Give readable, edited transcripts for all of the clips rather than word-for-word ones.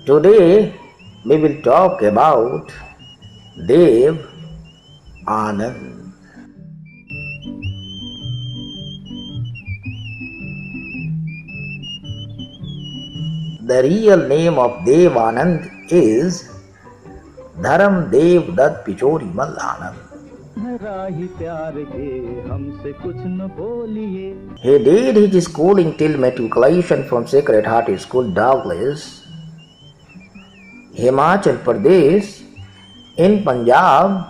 Today we will talk about Dev Anand. The real name of Dev Anand is Dharam Dev Dutt Pichori Mal Anand. He did his schooling till matriculation from Sacred Heart School, Douglas, Himachal Pradesh, in Punjab,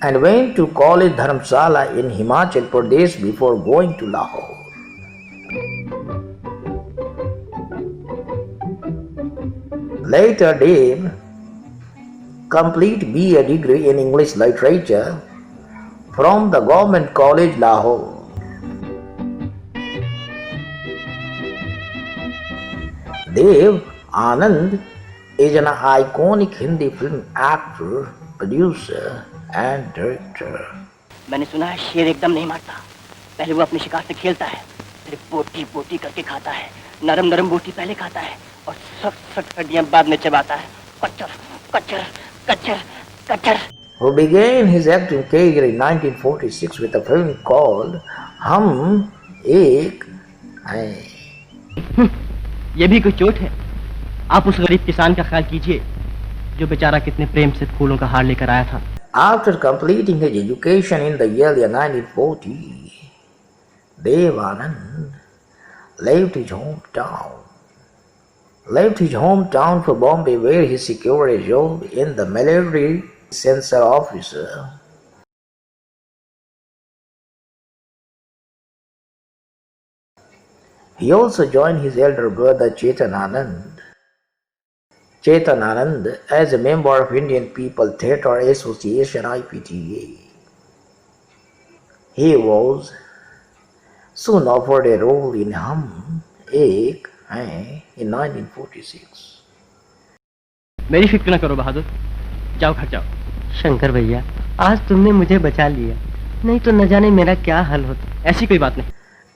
and went to college Dharamsala in Himachal Pradesh before going to Lahore. Later, Dev complete BA degree in English literature from the Government College, Lahore. Dev Anand is an iconic Hindi film actor, producer and director. मैंने सुना है शेर एकदम नहीं मारता, पहले वो अपने शिकार से खेलता है, फिर बोटी बोटी करके खाता है, नरम नरम बोटी पहले खाता है और सख्त सख्त हड्डियां बाद में चबाता है. कच्चर कच्चर कच्चर कच्चर. Who began his acting career in 1946 with a film called Hum Ek Hain. ये भी कोई चोट है. आप उस गरीब किसान का ख्याल कीजिए जो बेचारा कितने प्रेम से फूलों का हार लेकर आया था. After completing his education in the year 1940, Dev Anand left his hometown for Bombay, where he secured a job in the military censor officer. He also joined his elder brother Chetan Anand as a member of Indian People Theatre Association IPTA. He was soon offered a role in Hum Ek Hain in 1946. मेरी फिक्र न करो बहादुर, जाओ घर जाओ. शंकर भैया, आज तुमने मुझे बचा लिया, नहीं तो न जाने मेरा क्या हाल होता. ऐसी कोई बात नहीं.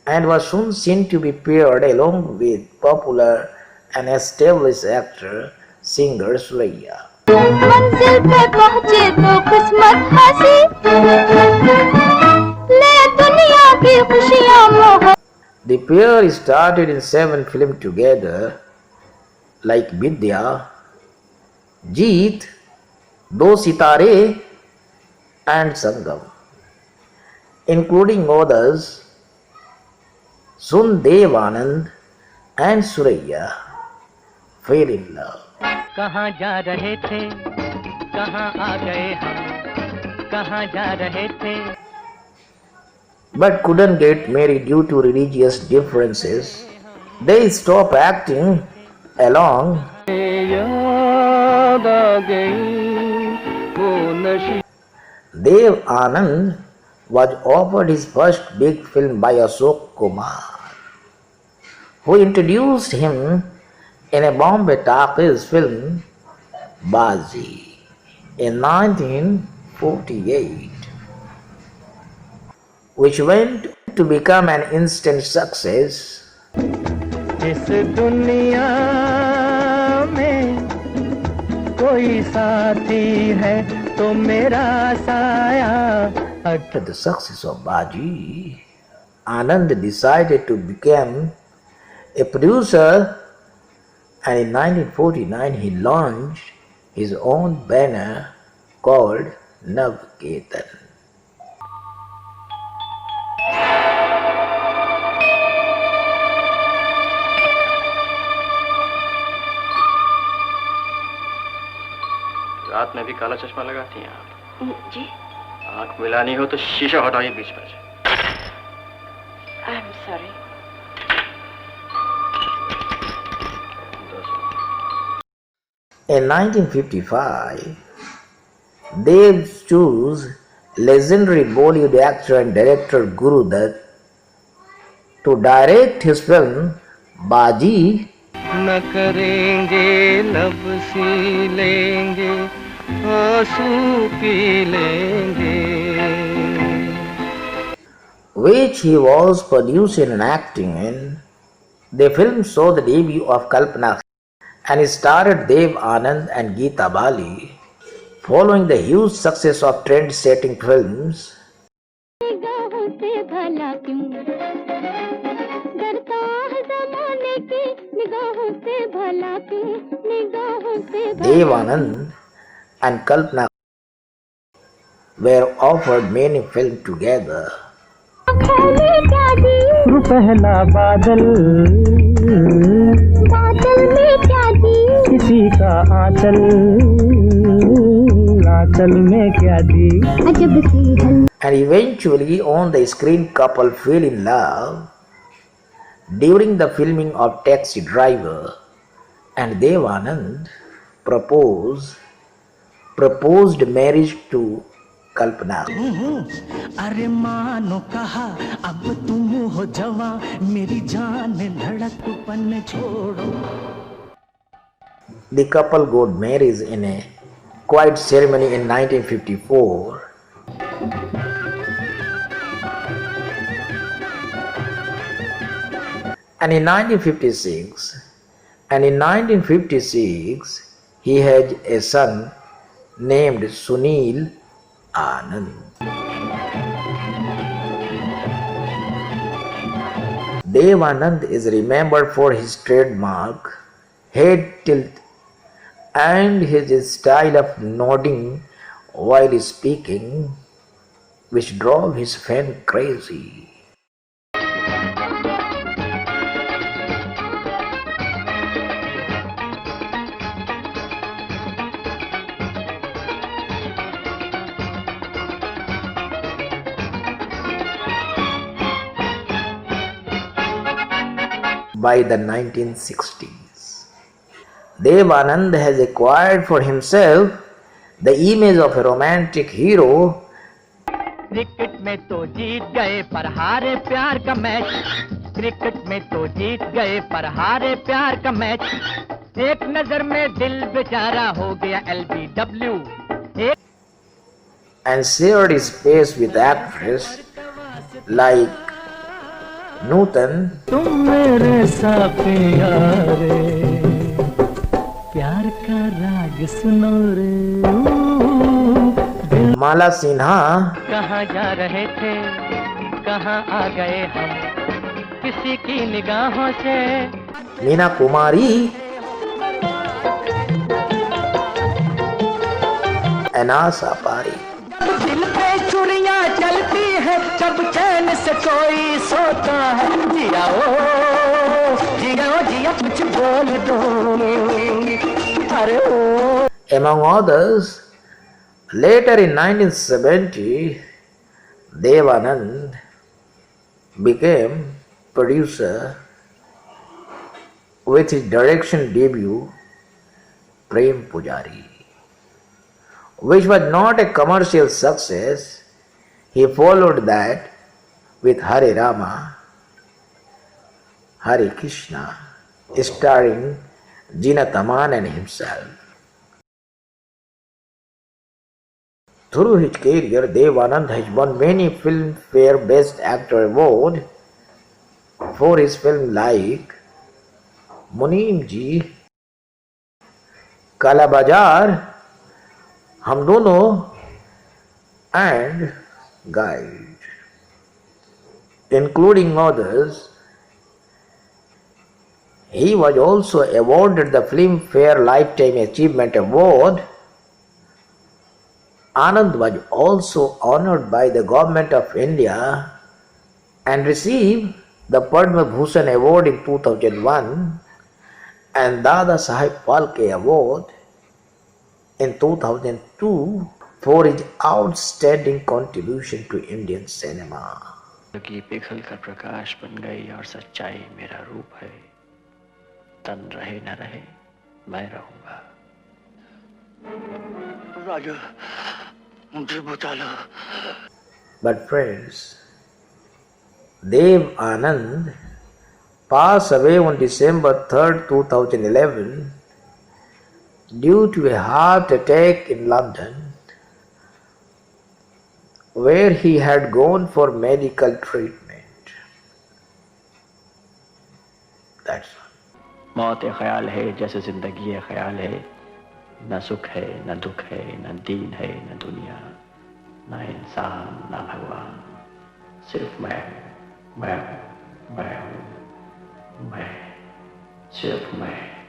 And was soon seen to be paired along with popular and established actor singer Suraiya. मंजिल पे पहुंचे तो किस्मत हंसी ले दुनिया की खुशियां मोह. The pair started in 7 films together, like Vidya, Jeet, Do Sitare, and Sangam, including others Soon Dev Anand and Suraiya fell in love. कहाँ जा रहे थे, कहाँ आ गए हम, कहाँ जा रहे थे. But couldn't get married due to religious differences. They stopped acting along. Dev Anand was offered his first big film by Ashok Kumar, who introduced him in a Bombay Talkies film Bazi in 1948, which went to become an instant success. इस दुनिया में कोई साथी है तो मेरा साया. After the success of Baji, Anand decided to become a producer, and in 1949 he launched his own banner called Navketan. रात में भी काला चश्मा लगाती हैं आप? जी. आंख मिलानी हो तो शीशा हटाइए बीच में से. I am sorry. In 1955, Dev chose legendary Bollywood actor and director Guru Dutt to direct his film Baji. न करेंगे लब सी लेंगे आंसू पी लेंगे. Which he was producing and acting in. The film saw the debut of Kalpana and he starred Dev Anand and Geeta Bali. Following the huge success of trend-setting films, निगाहों से भला क्यों डरता है जमाने की निगाहों से भला क्यों निगाहों से Dev Anand and Kalpana were offered many films together. खोले क्या दी पहला बादल बादल में क्या दी किसी का आंचल आंचल में क्या दी अजब सी हल And eventually on the screen couple fell in love during the filming of Taxi Driver, and Dev Anand proposed marriage to Kalpana. अरे मानो कहा अब तुम हो जवां मेरी जान धड़कपन छोड़ो The couple got married in a quiet ceremony in 1954. And in 1956, he had a son named Sunil Anand. Dev Anand is remembered for his trademark head tilt and his style of nodding while speaking, which drove his fans crazy. By the 1960s, Dev Anand has acquired for himself the image of a romantic hero. Cricket में तो जीत गए पर हारे प्यार का match cricket में तो जीत गए पर हारे प्यार का मैच एक नजर में दिल बेचारा हो गया LBW And shared his space with actors like Nutan, तुम मेरे साथिया रे प्यार का राग सुनो रे Mala Sinha, कहाँ जा रहे थे कहाँ आ गए हम किसी की निगाहों से Meena Kumari, and Asa Pari. दिल पे चुड़ियां चलती है जब चैन से कोई सोता है जिया जिया कुछ बोल दो अरे ओ Among others, later in 1970, Dev Anand became producer with his direction debut Prem Pujari, which was not a commercial success. He followed that with Hare Rama, Hare Krishna, starring Jeenat Aman and himself. Through his career, Dev Anand has won many Filmfare Best Actor Award for his films like Muneem Ji, Kala Bazaar, Hum Dono, and Guide. Including others, he was also awarded the Filmfare Lifetime Achievement Award. Anand was also honored by the Government of India and received the Padma Bhushan Award in 2001 and Dada Saheb Phalke Award in 2002 for his outstanding contribution to Indian cinema. की पिघल कर प्रकाश बन गई और सच्चाई मेरा रूप है तन रहे न रहे मैं रहूंगा राजा मुझे बचा लो But friends, Dev Anand passed away on December 3rd, 2011 due to a heart attack in London, where he had gone for medical treatment. That's all. मौत एक ख्याल है जैसे जिंदगी एक ख्याल है। न सुख है न दुख है, न दीन है न दुनिया, न इंसान न भगवान, सिर्फ मैं हूं, मैं, सिर्फ मैं।